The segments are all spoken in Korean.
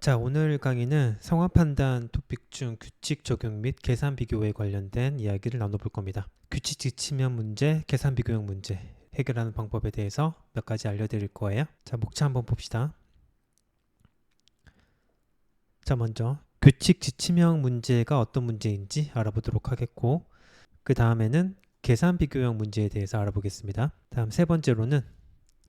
자, 오늘 강의는 상황 판단 토픽 중 규칙 적용 및 계산 비교에 관련된 이야기를 나눠볼 겁니다. 규칙 지침형 문제, 계산 비교형 문제 해결하는 방법에 대해서 몇 가지 알려드릴 거예요. 자, 목차 한번 봅시다. 자, 먼저 규칙 지침형 문제가 어떤 문제인지 알아보도록 하겠고, 그 다음에는 계산 비교형 문제에 대해서 알아보겠습니다. 다음 세 번째로는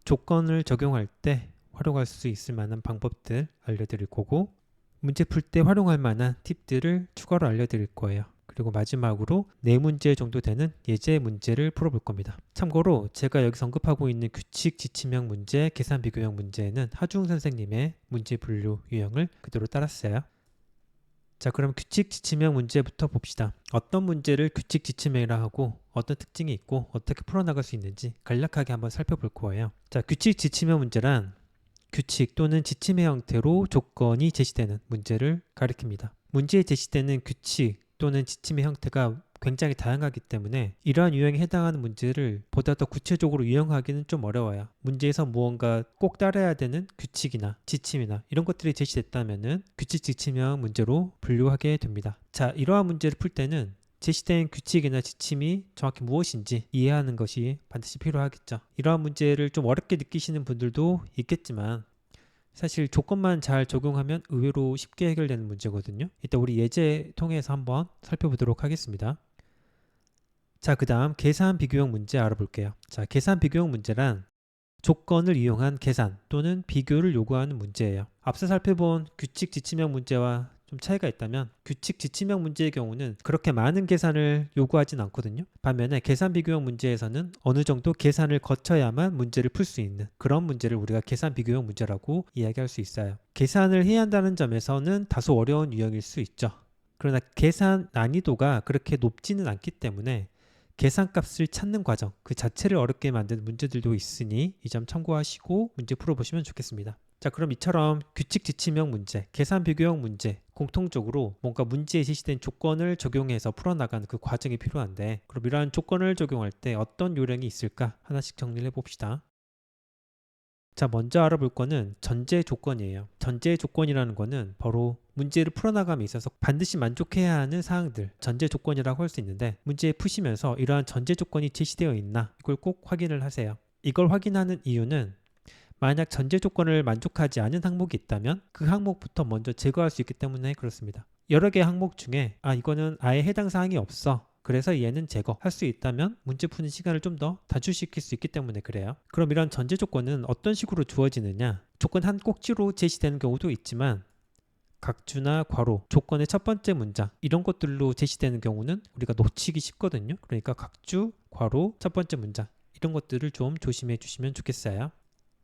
조건을 적용할 때 활용할 수 있을 만한 방법들 알려드릴 거고, 문제 풀 때 활용할 만한 팁들을 추가로 알려드릴 거예요. 그리고 마지막으로 4문제 정도 되는 예제 문제를 풀어볼 겁니다. 참고로 제가 여기서 언급하고 있는 규칙 지침형 문제, 계산 비교형 문제는 하중 선생님의 문제 분류 유형을 그대로 따랐어요. 자, 그럼 규칙 지침형 문제부터 봅시다. 어떤 문제를 규칙 지침형이라 하고 어떤 특징이 있고 어떻게 풀어나갈 수 있는지 간략하게 한번 살펴볼 거예요. 자, 규칙 지침형 문제란 규칙 또는 지침의 형태로 조건이 제시되는 문제를 가리킵니다. 문제에 제시되는 규칙 또는 지침의 형태가 굉장히 다양하기 때문에 이러한 유형에 해당하는 문제를 보다 더 구체적으로 유형하기는 좀 어려워요. 문제에서 무언가 꼭 따라야 되는 규칙이나 지침이나 이런 것들이 제시됐다면 규칙 지침형 문제로 분류하게 됩니다. 자, 이러한 문제를 풀 때는 제시된 규칙이나 지침이 정확히 무엇인지 이해하는 것이 반드시 필요하겠죠. 이러한 문제를 좀 어렵게 느끼시는 분들도 있겠지만 사실 조건만 잘 적용하면 의외로 쉽게 해결되는 문제거든요. 이따 우리 예제 통해서 한번 살펴보도록 하겠습니다. 자, 그 다음 계산 비교형 문제 알아볼게요. 자, 계산 비교형 문제란 조건을 이용한 계산 또는 비교를 요구하는 문제예요. 앞서 살펴본 규칙 지침형 문제와 좀 차이가 있다면 규칙 지침형 문제의 경우는 그렇게 많은 계산을 요구하진 않거든요. 반면에 계산 비교형 문제에서는 어느 정도 계산을 거쳐야만 문제를 풀 수 있는 그런 문제를 우리가 계산 비교형 문제라고 이야기할 수 있어요. 계산을 해야 한다는 점에서는 다소 어려운 유형일 수 있죠. 그러나 계산 난이도가 그렇게 높지는 않기 때문에 계산값을 찾는 과정 그 자체를 어렵게 만드는 문제들도 있으니 이 점 참고하시고 문제 풀어보시면 좋겠습니다. 자, 그럼 이처럼 규칙 지침형 문제, 계산 비교형 문제 공통적으로 뭔가 문제에 제시된 조건을 적용해서 풀어나가는 그 과정이 필요한데, 그럼 이러한 조건을 적용할 때 어떤 요령이 있을까 하나씩 정리를 해봅시다. 자, 먼저 알아볼 거는 전제 조건이에요. 전제 조건이라는 거는 바로 문제를 풀어나감에 있어서 반드시 만족해야 하는 사항들, 전제 조건이라고 할 수 있는데, 문제 푸시면서 이러한 전제 조건이 제시되어 있나 이걸 꼭 확인을 하세요. 이걸 확인하는 이유는 만약 전제 조건을 만족하지 않은 항목이 있다면 그 항목부터 먼저 제거할 수 있기 때문에 그렇습니다. 여러 개의 항목 중에 이거는 아예 해당 사항이 없어, 그래서 얘는 제거할 수 있다면 문제 푸는 시간을 좀 더 단축시킬 수 있기 때문에 그래요. 그럼 이런 전제 조건은 어떤 식으로 주어지느냐? 조건 한 꼭지로 제시되는 경우도 있지만 각주나 괄호, 조건의 첫 번째 문장 이런 것들로 제시되는 경우는 우리가 놓치기 쉽거든요. 그러니까 각주, 괄호, 첫 번째 문장 이런 것들을 좀 조심해 주시면 좋겠어요.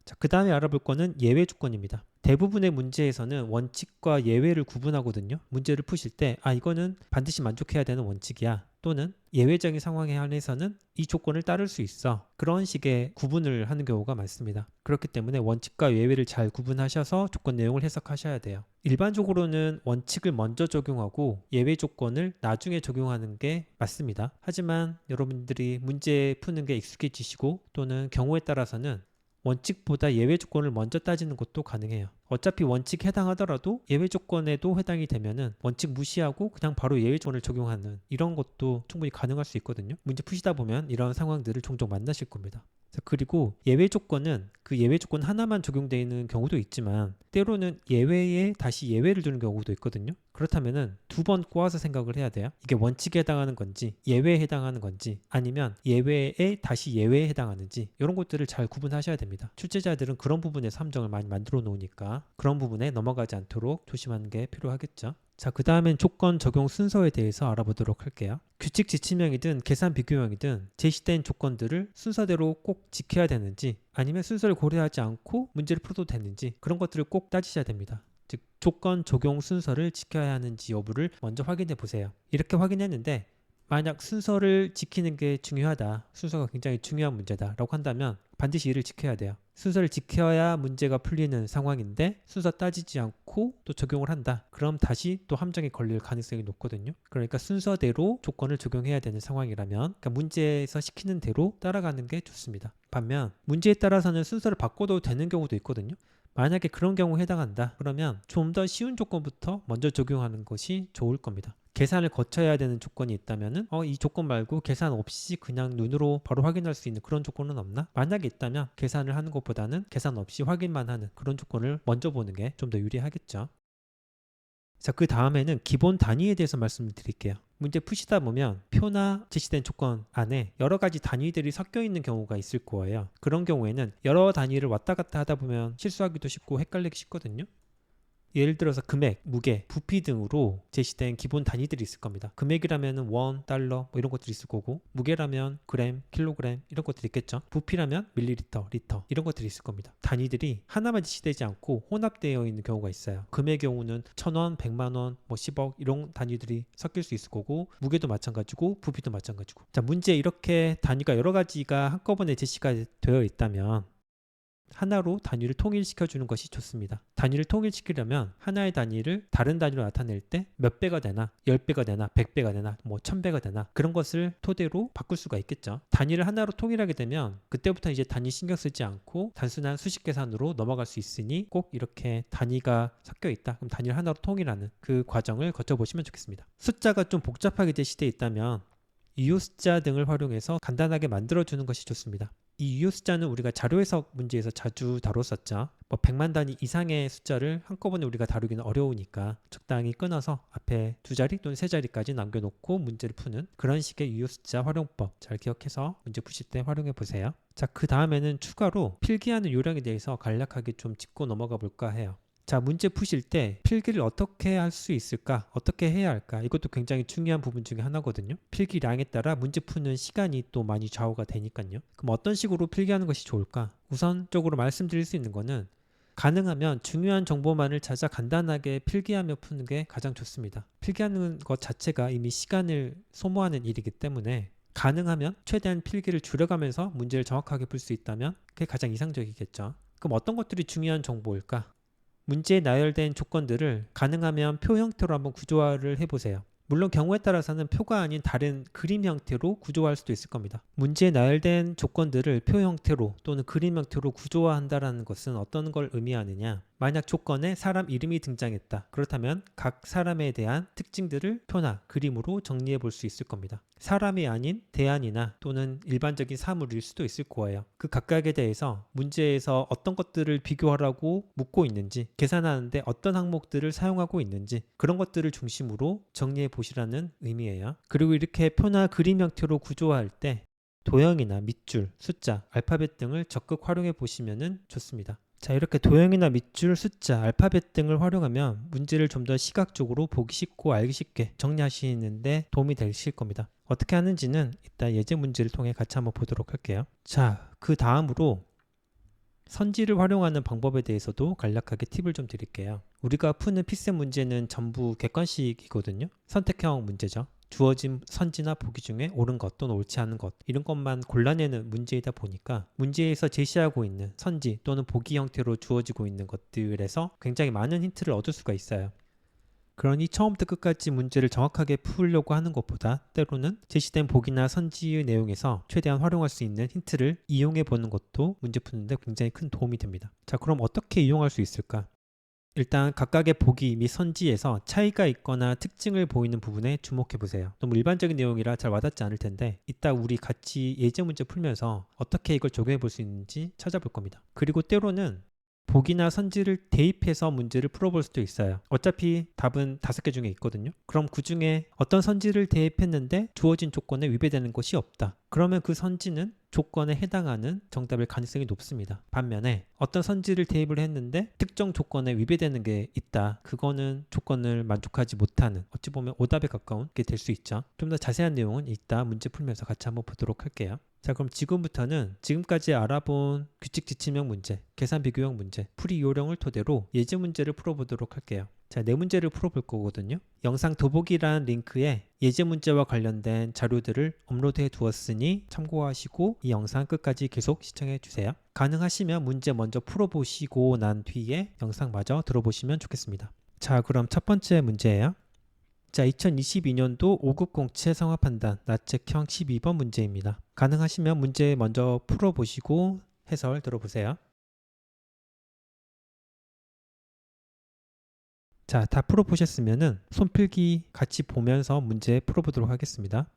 자, 그 다음에 알아볼 거는 예외 조건입니다. 대부분의 문제에서는 원칙과 예외를 구분하거든요. 문제를 푸실 때 이거는 반드시 만족해야 되는 원칙이야, 또는 예외적인 상황에 한해서는 이 조건을 따를 수 있어, 그런 식의 구분을 하는 경우가 많습니다. 그렇기 때문에 원칙과 예외를 잘 구분하셔서 조건 내용을 해석하셔야 돼요. 일반적으로는 원칙을 먼저 적용하고 예외 조건을 나중에 적용하는 게 맞습니다. 하지만 여러분들이 문제 푸는 게 익숙해지시고 또는 경우에 따라서는 원칙보다 예외 조건을 먼저 따지는 것도 가능해요. 어차피 원칙에 해당하더라도 예외 조건에도 해당이 되면은 원칙 무시하고 그냥 바로 예외 조건을 적용하는 이런 것도 충분히 가능할 수 있거든요. 문제 푸시다 보면 이런 상황들을 종종 만나실 겁니다. 그리고 예외 조건은 그 예외 조건 하나만 적용되어 있는 경우도 있지만 때로는 예외에 다시 예외를 두는 경우도 있거든요. 그렇다면은 두 번 꼬아서 생각을 해야 돼요. 이게 원칙에 해당하는 건지 예외에 해당하는 건지 아니면 예외에 다시 예외에 해당하는지 이런 것들을 잘 구분하셔야 됩니다. 출제자들은 그런 부분에서 함정을 많이 만들어 놓으니까 그런 부분에 넘어가지 않도록 조심하는 게 필요하겠죠. 자, 그 다음엔 조건 적용 순서에 대해서 알아보도록 할게요. 규칙 지침형이든 계산 비교형이든 제시된 조건들을 순서대로 꼭 지켜야 되는지 아니면 순서를 고려하지 않고 문제를 풀어도 되는지 그런 것들을 꼭 따지셔야 됩니다. 즉 조건 적용 순서를 지켜야 하는지 여부를 먼저 확인해 보세요. 이렇게 확인했는데 만약 순서를 지키는 게 중요하다, 순서가 굉장히 중요한 문제다 라고 한다면 반드시 이를 지켜야 돼요. 순서를 지켜야 문제가 풀리는 상황인데 순서 따지지 않고 또 적용을 한다, 그럼 다시 또 함정에 걸릴 가능성이 높거든요. 그러니까 순서대로 조건을 적용해야 되는 상황이라면 그러니까 문제에서 시키는 대로 따라가는 게 좋습니다. 반면 문제에 따라서는 순서를 바꿔도 되는 경우도 있거든요. 만약에 그런 경우에 해당한다 그러면 좀 더 쉬운 조건부터 먼저 적용하는 것이 좋을 겁니다. 계산을 거쳐야 되는 조건이 있다면은 이 조건 말고 계산 없이 그냥 눈으로 바로 확인할 수 있는 그런 조건은 없나? 만약에 있다면 계산을 하는 것보다는 계산 없이 확인만 하는 그런 조건을 먼저 보는 게 좀 더 유리하겠죠. 자, 그 다음에는 기본 단위에 대해서 말씀을 드릴게요. 문제 푸시다 보면 표나 제시된 조건 안에 여러 가지 단위들이 섞여 있는 경우가 있을 거예요. 그런 경우에는 여러 단위를 왔다 갔다 하다 보면 실수하기도 쉽고 헷갈리기 쉽거든요. 예를 들어서 금액, 무게, 부피 등으로 제시된 기본 단위들이 있을 겁니다. 금액이라면 원, 달러 뭐 이런 것들이 있을 거고, 무게라면 그램, 킬로그램 이런 것들이 있겠죠. 부피라면 밀리리터, 리터 이런 것들이 있을 겁니다. 단위들이 하나만 제시되지 않고 혼합되어 있는 경우가 있어요. 금의 경우는 1,000원, 100만 원, 뭐 10억 이런 단위들이 섞일 수 있을 거고, 무게도 마찬가지고 부피도 마찬가지고. 자, 문제 이렇게 단위가 여러 가지가 한꺼번에 제시가 되어 있다면 하나로 단위를 통일시켜 주는 것이 좋습니다. 단위를 통일시키려면 하나의 단위를 다른 단위로 나타낼 때 몇 배가 되나, 10배가 되나, 100배가 되나, 뭐 1000배가 되나 그런 것을 토대로 바꿀 수가 있겠죠. 단위를 하나로 통일하게 되면 그때부터 이제 단위 신경 쓰지 않고 단순한 수식 계산으로 넘어갈 수 있으니 꼭 이렇게 단위가 섞여 있다. 그럼 단위를 하나로 통일하는 그 과정을 거쳐보시면 좋겠습니다. 숫자가 좀 복잡하게 제시되어 있다면 이유 숫자 등을 활용해서 간단하게 만들어주는 것이 좋습니다. 이 이유 숫자는 우리가 자료 해석 문제에서 자주 다뤘었죠. 100만 단위 이상의 숫자를 한꺼번에 우리가 다루기는 어려우니까 적당히 끊어서 앞에 2자리 또는 3자리까지 남겨놓고 문제를 푸는 그런 식의 이유 숫자 활용법 잘 기억해서 문제 푸실 때 활용해 보세요. 자, 그 다음에는 추가로 필기하는 요령에 대해서 간략하게 좀 짚고 넘어가 볼까 해요. 자, 문제 푸실 때 필기를 어떻게 할 수 있을까? 어떻게 해야 할까? 이것도 굉장히 중요한 부분 중에 하나거든요. 필기량에 따라 문제 푸는 시간이 또 많이 좌우가 되니까요. 그럼 어떤 식으로 필기하는 것이 좋을까? 우선적으로 말씀드릴 수 있는 거는 가능하면 중요한 정보만을 찾아 간단하게 필기하며 푸는 게 가장 좋습니다. 필기하는 것 자체가 이미 시간을 소모하는 일이기 때문에 가능하면 최대한 필기를 줄여가면서 문제를 정확하게 풀 수 있다면 그게 가장 이상적이겠죠. 그럼 어떤 것들이 중요한 정보일까? 문제에 나열된 조건들을 가능하면 표 형태로 한번 구조화를 해보세요. 물론 경우에 따라서는 표가 아닌 다른 그림 형태로 구조화할 수도 있을 겁니다. 문제에 나열된 조건들을 표 형태로 또는 그림 형태로 구조화한다는 것은 어떤 걸 의미하느냐? 만약 조건에 사람 이름이 등장했다. 그렇다면 각 사람에 대한 특징들을 표나 그림으로 정리해 볼 수 있을 겁니다. 사람이 아닌 대안이나 또는 일반적인 사물일 수도 있을 거예요. 그 각각에 대해서 문제에서 어떤 것들을 비교하라고 묻고 있는지, 계산하는데 어떤 항목들을 사용하고 있는지 그런 것들을 중심으로 정리해 보시라는 의미예요. 그리고 이렇게 표나 그림 형태로 구조화할 때 도형이나 밑줄, 숫자, 알파벳 등을 적극 활용해 보시면 좋습니다. 자, 이렇게 도형이나 밑줄, 숫자, 알파벳 등을 활용하면 문제를 좀 더 시각적으로 보기 쉽고 알기 쉽게 정리하시는데 도움이 되실 겁니다. 어떻게 하는지는 이따 예제 문제를 통해 같이 한번 보도록 할게요. 자, 그 다음으로 선지를 활용하는 방법에 대해서도 간략하게 팁을 좀 드릴게요. 우리가 푸는 피셈 문제는 전부 객관식이거든요. 선택형 문제죠. 주어진 선지나 보기 중에 옳은 것 또는 옳지 않은 것 이런 것만 골라내는 문제이다 보니까 문제에서 제시하고 있는 선지 또는 보기 형태로 주어지고 있는 것들에서 굉장히 많은 힌트를 얻을 수가 있어요. 그러니 처음부터 끝까지 문제를 정확하게 풀려고 하는 것보다 때로는 제시된 보기나 선지의 내용에서 최대한 활용할 수 있는 힌트를 이용해 보는 것도 문제 푸는데 굉장히 큰 도움이 됩니다. 자, 그럼 어떻게 이용할 수 있을까? 일단 각각의 보기 및 선지에서 차이가 있거나 특징을 보이는 부분에 주목해 보세요. 너무 일반적인 내용이라 잘 와닿지 않을 텐데 이따 우리 같이 예제 문제 풀면서 어떻게 이걸 적용해 볼 수 있는지 찾아볼 겁니다. 그리고 때로는 보기나 선지를 대입해서 문제를 풀어볼 수도 있어요. 어차피 답은 5개 중에 있거든요. 그럼 그 중에 어떤 선지를 대입했는데 주어진 조건에 위배되는 것이 없다. 그러면 그 선지는 조건에 해당하는 정답일 가능성이 높습니다. 반면에 어떤 선지를 대입을 했는데 특정 조건에 위배되는 게 있다. 그거는 조건을 만족하지 못하는 어찌 보면 오답에 가까운 게 될 수 있죠. 좀 더 자세한 내용은 이따 문제 풀면서 같이 한번 보도록 할게요. 자, 그럼 지금부터는 지금까지 알아본 규칙 지침형 문제, 계산 비교형 문제, 풀이 요령을 토대로 예제 문제를 풀어보도록 할게요. 자, 4문제를 풀어볼 거거든요. 영상 더보기란 링크에 예제 문제와 관련된 자료들을 업로드해 두었으니 참고하시고 이 영상 끝까지 계속 시청해 주세요. 가능하시면 문제 먼저 풀어보시고 난 뒤에 영상 마저 들어보시면 좋겠습니다. 자, 그럼 첫 번째 문제예요. 자, 2022년도 5급 공채 성화 판단 나책형 12번 문제입니다. 가능하시면 문제 먼저 풀어보시고 해설 들어보세요. 자, 다 풀어보셨으면은 손필기 같이 보면서 문제 풀어보도록 하겠습니다.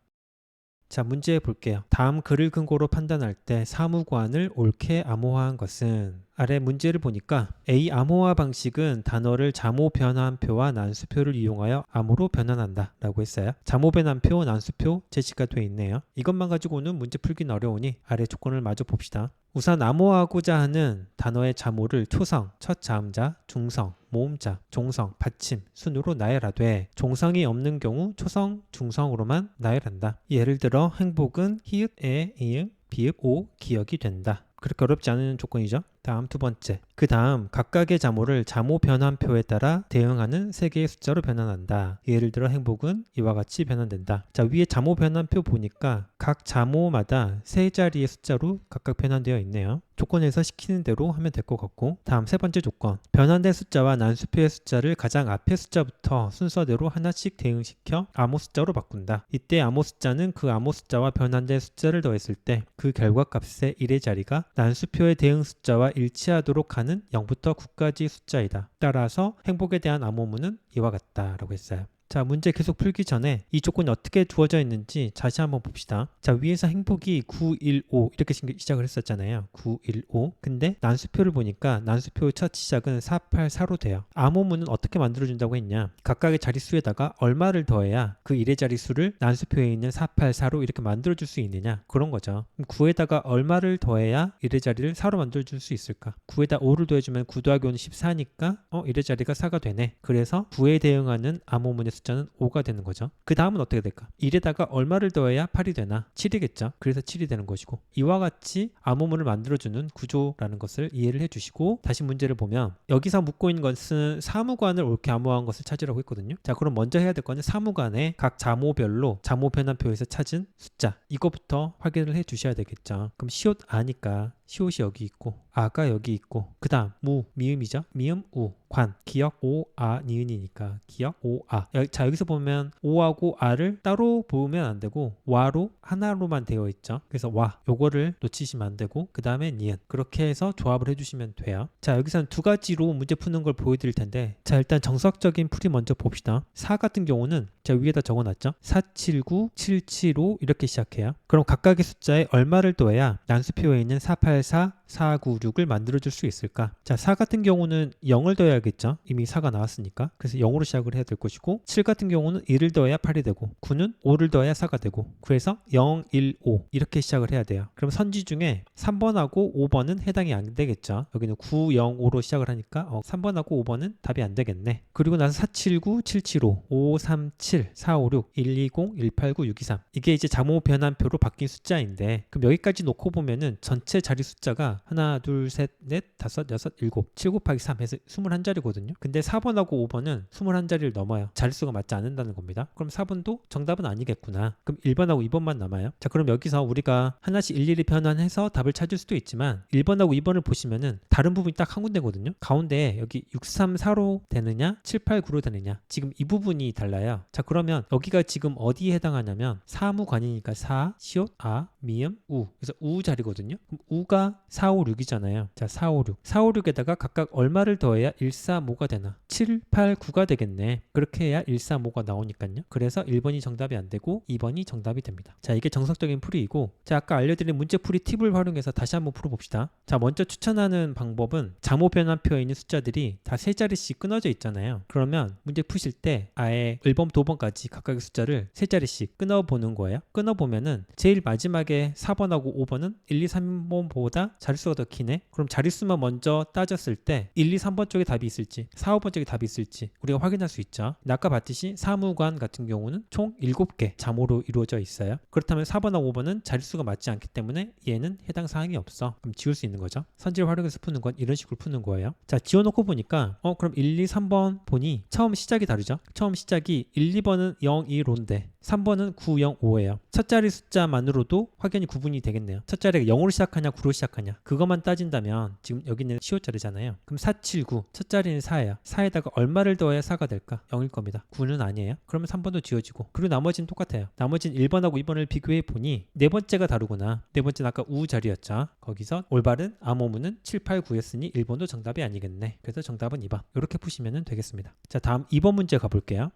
자, 문제 볼게요. 다음 글을 근거로 판단할 때 사무관을 옳게 암호화한 것은, 아래 문제를 보니까 A 암호화 방식은 단어를 자모 변환표와 난수표를 이용하여 암호로 변환한다 라고 했어요. 자모 변환표, 난수표 제시가 되어 있네요. 이것만 가지고는 문제 풀기는 어려우니 아래 조건을 마저 봅시다. 우선 암호화하고자 하는 단어의 자모를 초성, 첫 자음자, 중성, 모음자, 종성, 받침, 순으로 나열하되 종성이 없는 경우 초성, 중성으로만 나열한다. 예를 들어 행복은 히읗, 에, 이응, 비읍, 오, 기억이 된다. 그렇게 어렵지 않은 조건이죠. 다음 두 번째. 그 다음 각각의 자모를 자모 변환표에 따라 대응하는 세 개의 숫자로 변환한다. 예를 들어 행복은 이와 같이 변환된다. 자, 위에 자모 변환표 보니까 각 자모마다 세 자리의 숫자로 각각 변환되어 있네요. 조건에서 시키는 대로 하면 될 것 같고, 다음 세 번째 조건. 변환된 숫자와 난수표의 숫자를 가장 앞의 숫자부터 순서대로 하나씩 대응시켜 암호 숫자로 바꾼다. 이때 암호 숫자는 그 암호 숫자와 변환된 숫자를 더했을 때 그 결과값의 1의 자리가 난수표의 대응 숫자와 일치하도록 하는 0부터 9까지 숫자이다. 따라서 행복에 대한 암호문은 이와 같다라고 했어요. 자, 문제 계속 풀기 전에 이 조건이 어떻게 주어져 있는지 다시 한번 봅시다. 자, 위에서 행복이 915 이렇게 시작을 했었잖아요. 915. 근데 난수표를 보니까 난수표의 첫 시작은 484로 돼요. 암호문은 어떻게 만들어준다고 했냐? 각각의 자릿수에다가 얼마를 더해야 그 1의 자릿수를 난수표에 있는 484로 이렇게 만들어줄 수 있느냐? 그런 거죠. 그럼 9에다가 얼마를 더해야 1의 자리를 4로 만들어줄 수 있을까? 9에다 5를 더해주면 9 더하기 5는 14니까 1의 자리가 4가 되네. 그래서 9에 대응하는 암호문의 숫자는 5가 되는 거죠. 그 다음은 어떻게 될까? 1에다가 얼마를 더해야 8이 되나? 7이겠죠. 그래서 7이 되는 것이고, 이와 같이 암호문을 만들어주는 구조라는 것을 이해를 해주시고, 다시 문제를 보면 여기서 묻고 있는 것은 사무관을 옳게 암호한 것을 찾으라고 했거든요. 자, 그럼 먼저 해야 될 거는 사무관의 각 자모별로 자모 변환표에서 찾은 숫자, 이거부터 확인을 해 주셔야 되겠죠. 그럼 시옷 아니까 시옷이 여기 있고 아가 여기 있고, 그 다음 무, 미음이죠. 미음, 우, 관, 기역, 오, 아, 니은이니까 기역, 오, 아. 자, 여기서 보면 오하고 아를 따로 보면 안 되고 와로 하나로만 되어 있죠. 그래서 와, 요거를 놓치시면 안 되고, 그 다음에 니은, 그렇게 해서 조합을 해주시면 돼요. 자, 여기서는 두 가지로 문제 푸는 걸 보여드릴 텐데, 자, 일단 정석적인 풀이 먼저 봅시다. 4 같은 경우는 제가 위에다 적어놨죠. 479, 775 이렇게 시작해요. 그럼 각각의 숫자에 얼마를 더해야 난수표에 있는 484, 496을 만들어줄 수 있을까? 자, 4 같은 경우는 0을 더해야겠죠. 이미 4가 나왔으니까. 그래서 0으로 시작을 해야 될 것이고, 7 같은 경우는 1을 더해야 8이 되고, 9는 5를 더해야 4가 되고, 그래서 0, 1, 5 이렇게 시작을 해야 돼요. 그럼 선지 중에 3번하고 5번은 해당이 안 되겠죠. 여기는 9, 0, 5로 시작을 하니까 3번하고 5번은 답이 안 되겠네. 그리고 나서 479, 775, 537, 456, 120, 189, 623 이게 이제 자모 변환표로 바뀐 숫자인데, 그럼 여기까지 놓고 보면은 전체 자리 숫자가 하나, 둘, 셋, 넷, 다섯, 여섯, 일곱, 7 곱하기 3 해서 21자리거든요. 근데 4번하고 5번은 21자리를 넘어요. 자릿수가 맞지 않는다는 겁니다. 그럼 4번도 정답은 아니겠구나. 그럼 1번하고 2번만 남아요. 자, 그럼 여기서 우리가 하나씩 일일이 변환해서 답을 찾을 수도 있지만 1번하고 2번을 보시면은 다른 부분이 딱 한 군데거든요. 가운데 여기 6, 3, 4로 되느냐 7, 8, 9로 되느냐, 지금 이 부분이 달라요. 자, 그러면 여기가 지금 어디에 해당하냐면 사무관이니까 사, 시옷, 아, 미음, 우. 그래서 우 자리거든요. 그럼 우가 4, 5, 6이잖아요. 자, 4, 5, 6. 4, 5, 6에다가 각각 얼마를 더해야 1, 4, 5가 되나? 7, 8, 9가 되겠네. 그렇게 해야 1, 4, 5가 나오니까요. 그래서 1번이 정답이 안 되고 2번이 정답이 됩니다. 자, 이게 정석적인 풀이이고, 자, 아까 알려드린 문제 풀이 팁을 활용해서 다시 한번 풀어봅시다. 자, 먼저 추천하는 방법은 자모 변환표에 있는 숫자들이 다 세 자리씩 끊어져 있잖아요. 그러면 문제 푸실 때 아예 1번, 2번까지 각각의 숫자를 세 자리씩 끊어보는 거예요. 끊어보면은 제일 마지막에 4번하고 5번은 1, 2, 3번보다 자릿수가 더 기네. 그럼 자릿수만 먼저 따졌을 때 1, 2, 3번 쪽에 답이 있을지 4, 5번 쪽에 답이 있을지 우리가 확인할 수 있죠. 아까 봤듯이 사무관 같은 경우는 총 7개 자모로 이루어져 있어요. 그렇다면 4번하고 5번은 자릿수가 맞지 않기 때문에 얘는 해당 사항이 없어. 그럼 지울 수 있는 거죠. 선지를 활용해서 푸는 건 이런 식으로 푸는 거예요. 자, 지워놓고 보니까 그럼 1, 2, 3번 보니 처음 시작이 다르죠. 처음 시작이 1, 2번은 0, 2, 로인데 3번은 9, 0, 5예요. 첫 자리 숫자만으로도 확연히 구분이 되겠네요. 첫 자리가 0으로 시작하냐 9로 시작하냐, 그것만 따진다면 지금 여기는 15짜리잖아요. 그럼 479 첫 자리는 4예요. 4에다가 얼마를 더해야 4가 될까? 0일 겁니다. 9는 아니에요. 그러면 3번도 지워지고, 그리고 나머지는 똑같아요. 나머지는 1번하고 2번을 비교해 보니 네 번째가 다르구나. 네 번째는 아까 우 자리였죠. 거기서 올바른 암호문은 7, 8, 9였으니 1번도 정답이 아니겠네. 그래서 정답은 2번. 이렇게 푸시면 되겠습니다. 자, 다음 2번 문제 가볼게요.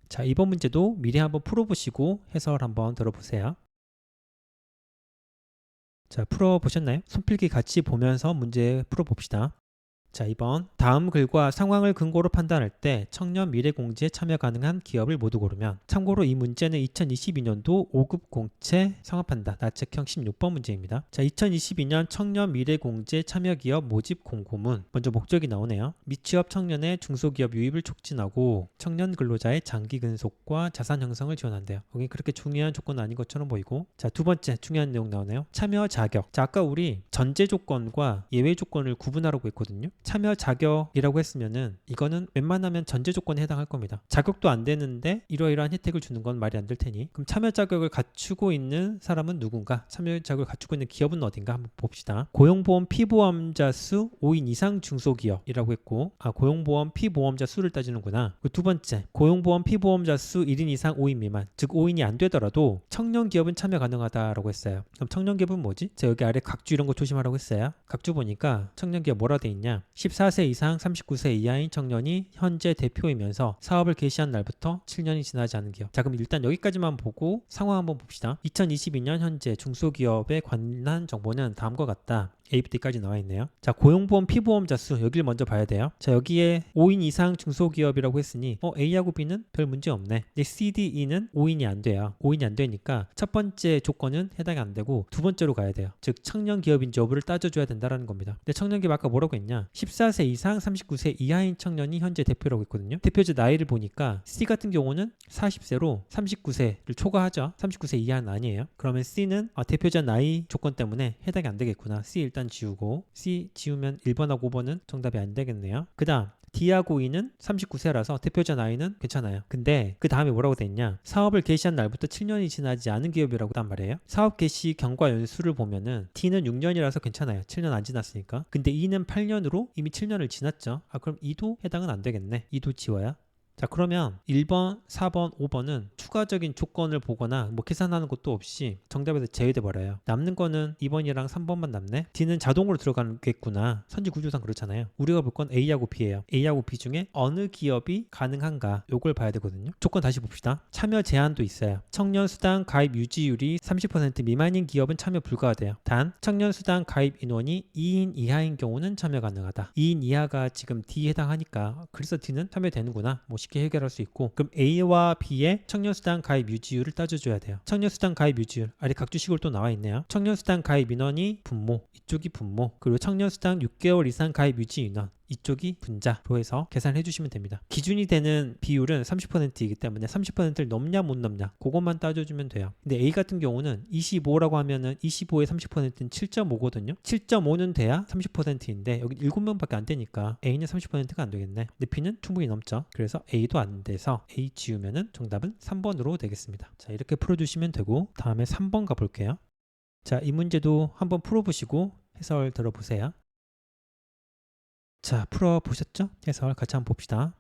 자, 이번 문제도 미리 한번 풀어보시고 해설 한번 들어보세요. 자, 풀어보셨나요? 손필기 같이 보면서 문제 풀어봅시다. 자, 2번. 다음 글과 상황을 근거로 판단할 때 청년 미래공지에 참여 가능한 기업을 모두 고르면, 참고로 이 문제는 2022년도 5급 공채 성합판단 나책형 16번 문제입니다. 자, 2022년 청년 미래공지에 참여 기업 모집 공고문. 먼저 목적이 나오네요. 미취업 청년의 중소기업 유입을 촉진하고 청년 근로자의 장기 근속과 자산 형성을 지원한대요. 여기 그렇게 중요한 조건은 아닌 것처럼 보이고, 자, 두 번째 중요한 내용 나오네요. 참여 자격. 자, 아까 우리 전제 조건과 예외 조건을 구분하라고 했거든요. 참여 자격이라고 했으면은 이거는 웬만하면 전제 조건에 해당할 겁니다. 자격도 안 되는데 이러이러한 혜택을 주는 건 말이 안 될 테니, 그럼 참여 자격을 갖추고 있는 사람은 누군가, 참여 자격을 갖추고 있는 기업은 어딘가 한번 봅시다. 고용보험 피보험자 수 5인 이상 중소기업이라고 했고, 고용보험 피보험자 수를 따지는구나. 두 번째, 고용보험 피보험자 수 1인 이상 5인 미만, 즉 5인이 안 되더라도 청년 기업은 참여 가능하다라고 했어요. 그럼 청년 기업은 뭐지? 자, 여기 아래 각주 이런 거 조심하라고 했어요. 각주 보니까 청년 기업 뭐라 돼 있냐? 14세 이상 39세 이하인 청년이 현재 대표이면서 사업을 개시한 날부터 7년이 지나지 않은 기업. 자, 그럼 일단 여기까지만 보고 상황 한번 봅시다. 2022년 현재 중소기업에 관한 정보는 다음과 같다. A부터까지 나와 있네요. 자, 고용보험 피보험자 수 여기를 먼저 봐야 돼요. 자, 여기에 5인 이상 중소기업이라고 했으니 A하고 B는 별 문제 없네. 근데 C, D, E는 5인이 안 돼요. 5인이 안 되니까 첫 번째 조건은 해당이 안 되고 두 번째로 가야 돼요. 즉 청년 기업인지 여부를 따져줘야 된다는 겁니다. 근데 청년 기업 아까 뭐라고 했냐? 14세 이상 39세 이하인 청년이 현재 대표라고 했거든요. 대표자 나이를 보니까 C 같은 경우는 40세로 39세를 초과하죠. 39세 이하는 아니에요. 그러면 C는 대표자 나이 조건 때문에 해당이 안 되겠구나. C 일단 지우고, C 지우면 1번하고 5번은 정답이 안 되겠네요. 그 다음 D하고 E는 39세라서 대표자 나이는 괜찮아요. 근데 그 다음에 뭐라고 돼 있냐? 사업을 개시한 날부터 7년이 지나지 않은 기업이라고 단 말이에요. 사업 개시 경과 연수를 보면은 D는 6년이라서 괜찮아요. 7년 안 지났으니까. 근데 E는 8년으로 이미 7년을 지났죠. 그럼 E도 해당은 안 되겠네. E도 지워야. 자, 그러면 1번, 4번, 5번은 추가적인 조건을 보거나 계산하는 것도 없이 정답에서 제외돼 버려요. 남는 거는 2번이랑 3번만 남네. D는 자동으로 들어가겠구나. 선지 구조상 그렇잖아요. 우리가 볼 건 A하고 B예요. A하고 B 중에 어느 기업이 가능한가, 요걸 봐야 되거든요. 조건 다시 봅시다. 참여 제한도 있어요. 청년수당 가입 유지율이 30% 미만인 기업은 참여 불가하대요. 단 청년수당 가입 인원이 2인 이하인 경우는 참여 가능하다. 2인 이하가 지금 D에 해당하니까 그래서 D는 참여되는구나. 쉽게 해결할 수 있고, 그럼 A와 B의 청년수당 가입 유지율을 따져줘야 돼요. 청년수당 가입 유지율 아래 각주식으로 또 나와 있네요. 청년수당 가입 인원이 분모, 이쪽이 분모, 그리고 청년수당 6개월 이상 가입 유지 인원, 이쪽이 분자로 해서 계산해 주시면 됩니다. 기준이 되는 비율은 30%이기 때문에 30%를 넘냐 못 넘냐 그것만 따져주면 돼요. 근데 A 같은 경우는 25라고 하면은 25의 30%는 7.5거든요. 7.5는 돼야 30%인데 여기 7명밖에 안 되니까 A는 30%가 안 되겠네. 근데 B는 충분히 넘죠. 그래서 A도 안 돼서 A 지우면은 정답은 3번으로 되겠습니다. 자, 이렇게 풀어주시면 되고, 다음에 3번 가볼게요. 자, 이 문제도 한번 풀어보시고 해설 들어보세요. 자, 풀어보셨죠? 해설 같이 한번 봅시다.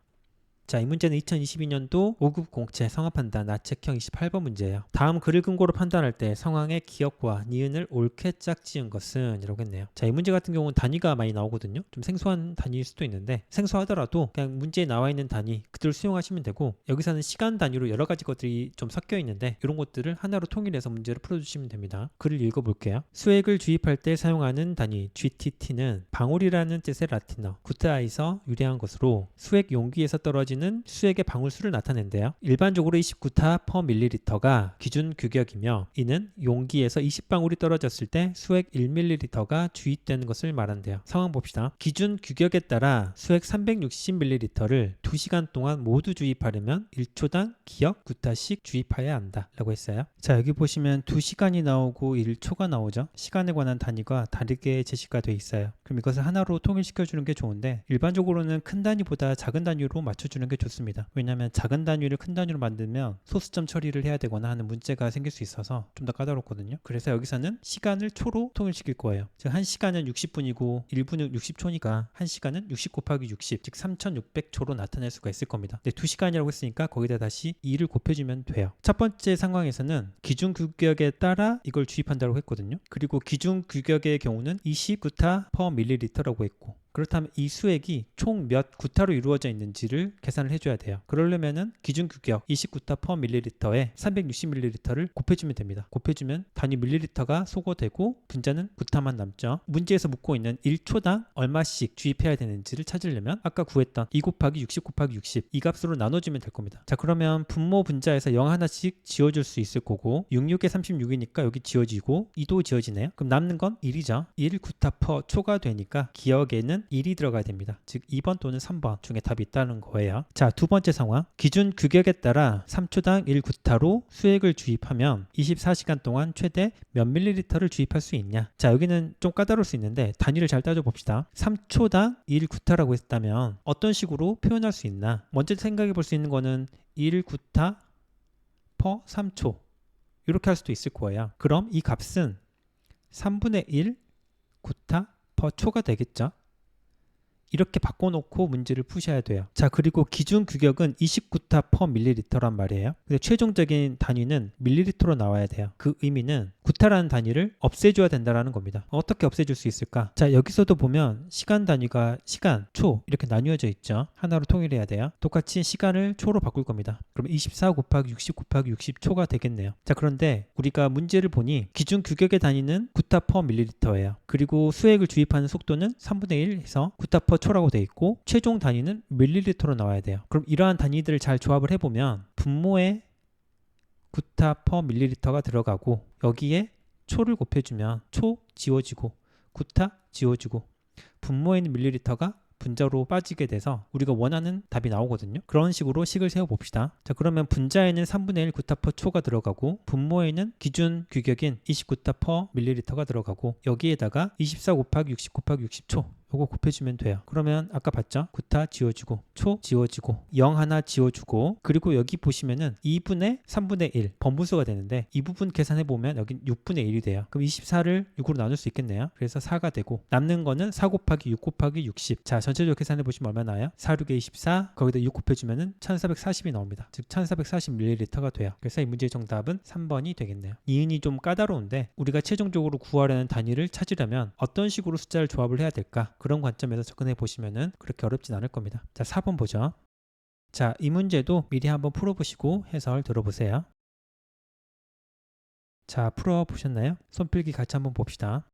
자, 이 문제는 2022년도 5급 공채 성합판단 나책형 28번 문제예요. 다음 글을 근거로 판단할 때 상황의 기억과 니은을 옳게 짝지은 것은 이라고 했네요. 자, 이 문제 같은 경우는 단위가 많이 나오거든요. 좀 생소한 단위일 수도 있는데, 생소하더라도 그냥 문제에 나와 있는 단위 그대로 수용하시면 되고, 여기서는 시간 단위로 여러 가지 것들이 좀 섞여 있는데 이런 것들을 하나로 통일해서 문제를 풀어주시면 됩니다. 글을 읽어볼게요. 수액을 주입할 때 사용하는 단위 GTT는 방울이라는 뜻의 라틴어 구타에서 유래한 것으로 수액 용기에서 떨어지는 수액의 방울수를 나타낸대요. 일반적으로 29타 per 밀리리터가 기준 규격이며, 이는 용기에서 20방울이 떨어졌을 때 수액 1ml가 주입되는 것을 말한대요. 상황 봅시다. 기준 규격에 따라 수액 360ml를 2시간 동안 모두 주입하려면 1초당 기역 9타씩 주입해야 한다 라고 했어요. 자, 여기 보시면 2시간이 나오고 1초가 나오죠. 시간에 관한 단위가 다르게 제시가 돼 있어요. 그럼 이것을 하나로 통일시켜 주는 게 좋은데, 일반적으로는 큰 단위보다 작은 단위로 맞춰주는 게 좋습니다. 왜냐하면 작은 단위를 큰 단위로 만들면 소수점 처리를 해야 되거나 하는 문제가 생길 수 있어서 좀 더 까다롭거든요. 그래서 여기서는 시간을 초로 통일시킬 거예요. 즉 1시간은 60분이고 1분은 60초니까 1시간은 60 곱하기 60, 즉 3600초로 나타낼 수가 있을 겁니다. 근데 2시간이라고 했으니까 거기다 다시 2를 곱해주면 돼요. 첫 번째 상황에서는 기준 규격에 따라 이걸 주입한다고 했거든요. 그리고 기준 규격의 경우는 29타 per ml라고 했고, 그렇다면 이 수액이 총 몇 구타로 이루어져 있는지를 계산을 해줘야 돼요. 그러려면은 기준 규격 29타 per ml에 360ml를 곱해주면 됩니다. 곱해주면 단위 ml가 소거되고 분자는 구타만 남죠. 문제에서 묻고 있는 1초당 얼마씩 주입해야 되는지를 찾으려면 아까 구했던 2 곱하기 60 곱하기 60 이 값으로 나눠주면 될 겁니다. 자, 그러면 분모 분자에서 0 하나씩 지워줄 수 있을 거고 66에 36이니까 여기 지워지고 2도 지워지네요. 그럼 남는 건 1이죠. 1 구타 per 초가 되니까 기억에는 1이 들어가야 됩니다. 즉 2번 또는 3번 중에 답이 있다는 거예요. 자, 두 번째 상황. 기준 규격에 따라 3초당 1구타로 수액을 주입하면 24시간 동안 최대 몇 밀리리터를 주입할 수 있냐. 자, 여기는 좀 까다로울 수 있는데 단위를 잘 따져봅시다. 3초당 1구타라고 했다면 어떤 식으로 표현할 수 있나. 먼저 생각해 볼 수 있는 거는 1구타 per 3초 이렇게 할 수도 있을 거예요. 그럼 이 값은 3분의 1 구타 per 초가 되겠죠. 이렇게 바꿔놓고 문제를 푸셔야 돼요. 자, 그리고 기준 규격은 29타 per ml란 말이에요. 근데 최종적인 단위는 밀리리터로 나와야 돼요. 그 의미는 구타라는 단위를 없애줘야 된다는 겁니다. 어떻게 없애줄 수 있을까? 자, 여기서도 보면 시간 단위가 시간, 초 이렇게 나뉘어져 있죠. 하나로 통일해야 돼요. 똑같이 시간을 초로 바꿀 겁니다. 그럼 24 곱하기 60 곱하기 60초가 되겠네요. 자, 그런데 우리가 문제를 보니 기준 규격의 단위는 구타 per ml예요. 그리고 수액을 주입하는 속도는 3분의 1 해서 구타 per 초라고 되어 있고 최종 단위는 밀리리터로 나와야 돼요. 그럼 이러한 단위들을 잘 조합을 해보면 분모에 구타 per 밀리리터가 들어가고 여기에 초를 곱해주면 초 지워지고 구타 지워지고 분모에 있는 밀리리터가 분자로 빠지게 돼서 우리가 원하는 답이 나오거든요. 그런 식으로 식을 세워봅시다. 자, 그러면 분자에는 3분의 1 구타 per 초가 들어가고 분모에는 기준 규격인 29타 per ml가 들어가고 여기에다가 24 곱하기 60 곱하기 60초 요거 곱해주면 돼요. 그러면 아까 봤죠? 구타 지워주고 초 지워지고 0 하나 지워주고 그리고 여기 보시면은 2분의 3분의 1 번분수가 되는데 이 부분 계산해보면 여긴 6분의 1이 돼요. 그럼 24를 6으로 나눌 수 있겠네요. 그래서 4가 되고 남는 거는 4 곱하기 6 곱하기 60. 자, 전체적으로 계산해보시면 얼마 나와요? 4, 6에 24 거기다 6 곱해주면은 1440이 나옵니다. 즉 1440ml가 돼요. 그래서 이 문제의 정답은 3번이 되겠네요. 이은이 좀 까다로운데 우리가 최종적으로 구하려는 단위를 찾으려면 어떤 식으로 숫자를 조합을 해야 될까? 그런 관점에서 접근해 보시면은 그렇게 어렵진 않을 겁니다. 자, 4번 보죠. 자, 이 문제도 미리 한번 풀어보시고 해설 들어보세요. 자, 풀어보셨나요? 손필기 같이 한번 봅시다.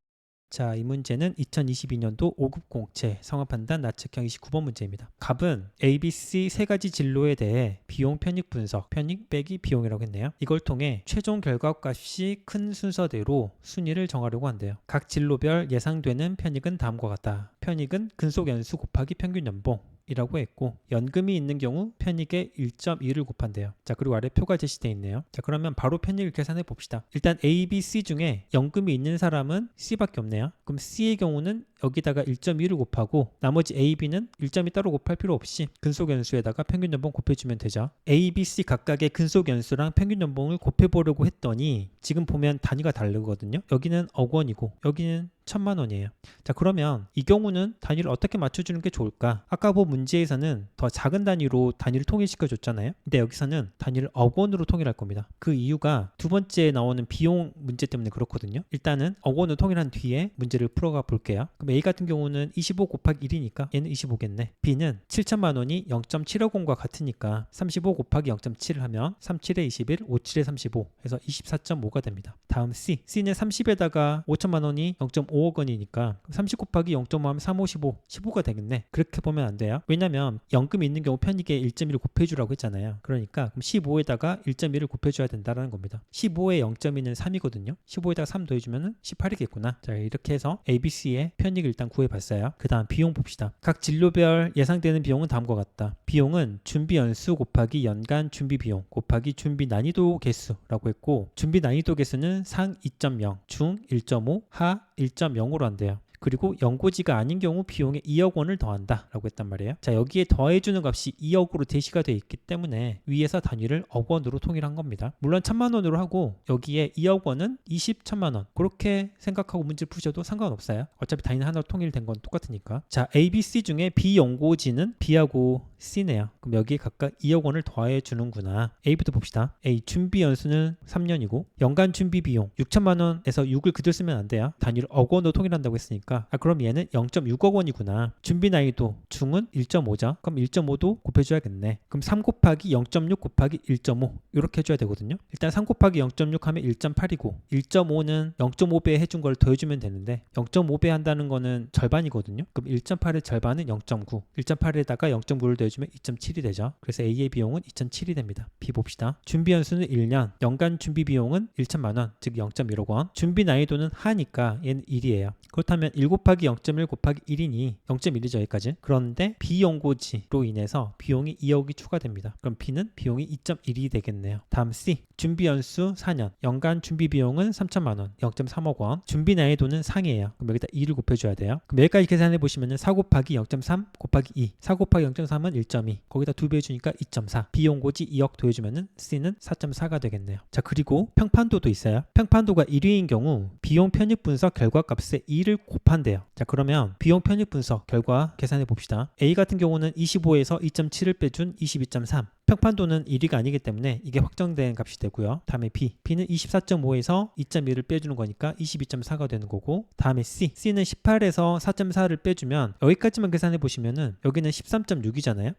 자, 이 문제는 2022년도 5급 공채 성화판단 나측형 29번 문제입니다. 값은 ABC 세 가지 진로에 대해 비용 편익 분석, 편익 빼기 비용이라고 했네요. 이걸 통해 최종 결과값이 큰 순서대로 순위를 정하려고 한대요. 각 진로별 예상되는 편익은 다음과 같다. 편익은 근속 연수 곱하기 평균 연봉 이라고 했고 연금이 있는 경우 편익의 1.2를 곱한대요. 자, 그리고 아래 표가 제시되어 있네요. 자, 그러면 바로 편익을 계산해 봅시다. 일단 A, B, C 중에 연금이 있는 사람은 C밖에 없네요. 그럼 C의 경우는 여기다가 1.2를 곱하고 나머지 A, B는 1.2 따로 곱할 필요 없이 근속연수에다가 평균연봉 곱해주면 되죠. A, B, C 각각의 근속연수랑 평균연봉을 곱해보려고 했더니 지금 보면 단위가 다르거든요. 여기는 억 원이고 여기는 1000만 원이에요. 자, 그러면 이 경우는 단위를 어떻게 맞춰주는 게 좋을까? 아까 본 문제에서는 더 작은 단위로 단위를 통일시켜 줬잖아요. 근데 여기서는 단위를 억 원으로 통일할 겁니다. 그 이유가 두 번째에 나오는 비용 문제 때문에 그렇거든요. 일단은 억 원으로 통일한 뒤에 문제를 풀어가 볼게요. 그럼 A 같은 경우는 25 곱하기 1이니까 얘는 25겠네. B는 7천만 원이 0.7억 원과 같으니까 35 곱하기 0.7을 하면 37에 21, 57에 35 해서 24.5가 됩니다. 다음 C. C는 30에다가 5천만 원이 0.5억 원이니까 30 곱하기 0.5 하면 3, 5, 15, 15가 되겠네. 그렇게 보면 안 돼요. 왜냐면 연금이 있는 경우 편익에 1.1을 곱해주라고 했잖아요. 그러니까 그럼 15에다가 1.1을 곱해줘야 된다는 겁니다. 15에 0.2는 3이거든요. 15에다가 3 더해주면 18이겠구나. 자, 이렇게 해서 ABC의 편익을 일단 구해봤어요. 그 다음 비용 봅시다. 각 진로별 예상되는 비용은 다음과 같다. 비용은 준비 연수 곱하기 연간 준비 비용 곱하기 준비 난이도 개수라고 했고 준비 난이도 개수는 상 2.0, 중 1.5, 하 1.0으로 한대요. 그리고 연고지가 아닌 경우 비용에 2억 원을 더한다 라고 했단 말이에요. 자, 여기에 더해주는 값이 2억으로 제시가 되어 있기 때문에 위에서 단위를 억 원으로 통일한 겁니다. 물론 1000만 원으로 하고 여기에 2억 원은 10천만 원 그렇게 생각하고 문제를 푸셔도 상관없어요. 어차피 단위 하나로 통일된 건 똑같으니까. 자, A, B, C 중에 비연고지는 B하고 C네요. 그럼 여기에 각각 2억 원을 더해 주는구나. A부터 봅시다. A, 준비 연수는 3년이고 연간 준비 비용 6천만 원에서 6을 그대로 쓰면 안 돼요. 단위를 억 원으로 통일한다고 했으니까 그럼 얘는 0.6억 원이구나. 준비 난이도 중은 1.5죠. 그럼 1.5도 곱해줘야겠네. 그럼 3 곱하기 0.6 곱하기 1.5 이렇게 해줘야 되거든요. 일단 3 곱하기 0.6 하면 1.8이고 1.5는 0.5배 해준 걸 더해주면 되는데 0.5배 한다는 거는 절반이거든요. 그럼 1.8의 절반은 0.9 1.8에다가 0.9를 더해주면 2.7이 되죠. 그래서 A의 비용은 2.7이 됩니다. B 봅시다. 준비 연수는 1년 연간 준비 비용은 1천만 원 즉 0.1억 원. 준비 난이도는 하니까 얘는 1이에요. 그렇다면 1 곱하기 0.1 곱하기 1이니 0.1이죠 여기까지. 그런데 비연고지로 인해서 비용이 2억이 추가됩니다. 그럼 B는 비용이 2.1이 되겠네요. 다음 C 준비 연수 4년 연간 준비 비용은 3천만 원 0.3억 원. 준비 난이도는 상이에요. 그럼 여기다 2를 곱해줘야 돼요. 그럼 여기까지 계산해 보시면 4 곱하기 0.3 곱하기 2 4 곱하기 0.3은 1.2 거기다 2배 해주니까 2.4 비연고지 2억 더해주면 C는 4.4가 되겠네요. 자, 그리고 평판도도 있어요. 평판도가 1위인 경우 비용 편입 분석 결과값에 2를 곱한대요. 자, 그러면 비용 편입 분석 결과 계산해 봅시다. A 같은 경우는 25에서 2.7을 빼준 22.3 평판도는 1위가 아니기 때문에 이게 확정된 값이 되고요. 다음에 B는 24.5에서 2.1을 빼주는 거니까 22.4가 되는 거고 다음에 C는 18에서 4.4를 빼주면 여기까지만 계산해 보시면은 여기는 13.6이잖아요.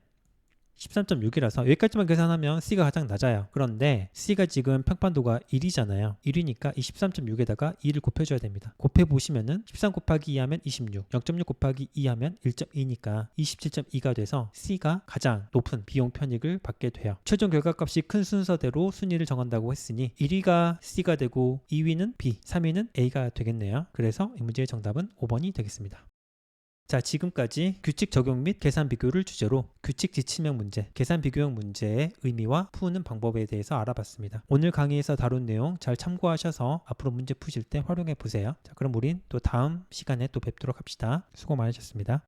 13.6이라서 여기까지만 계산하면 C가 가장 낮아요. 그런데 C가 지금 평판도가 1이잖아요. 1이니까 23.6에다가 2를 곱해줘야 됩니다. 곱해보시면은 13 곱하기 2 하면 26, 0.6 곱하기 2 하면 1.2니까 27.2가 돼서 C가 가장 높은 비용 편익을 받게 돼요. 최종 결과값이 큰 순서대로 순위를 정한다고 했으니 1위가 C가 되고 2위는 B, 3위는 A가 되겠네요. 그래서 이 문제의 정답은 5번이 되겠습니다. 자, 지금까지 규칙 적용 및 계산 비교를 주제로 규칙 지침형 문제, 계산 비교형 문제의 의미와 푸는 방법에 대해서 알아봤습니다. 오늘 강의에서 다룬 내용 잘 참고하셔서 앞으로 문제 푸실 때 활용해 보세요. 자, 그럼 우린 또 다음 시간에 또 뵙도록 합시다. 수고 많으셨습니다.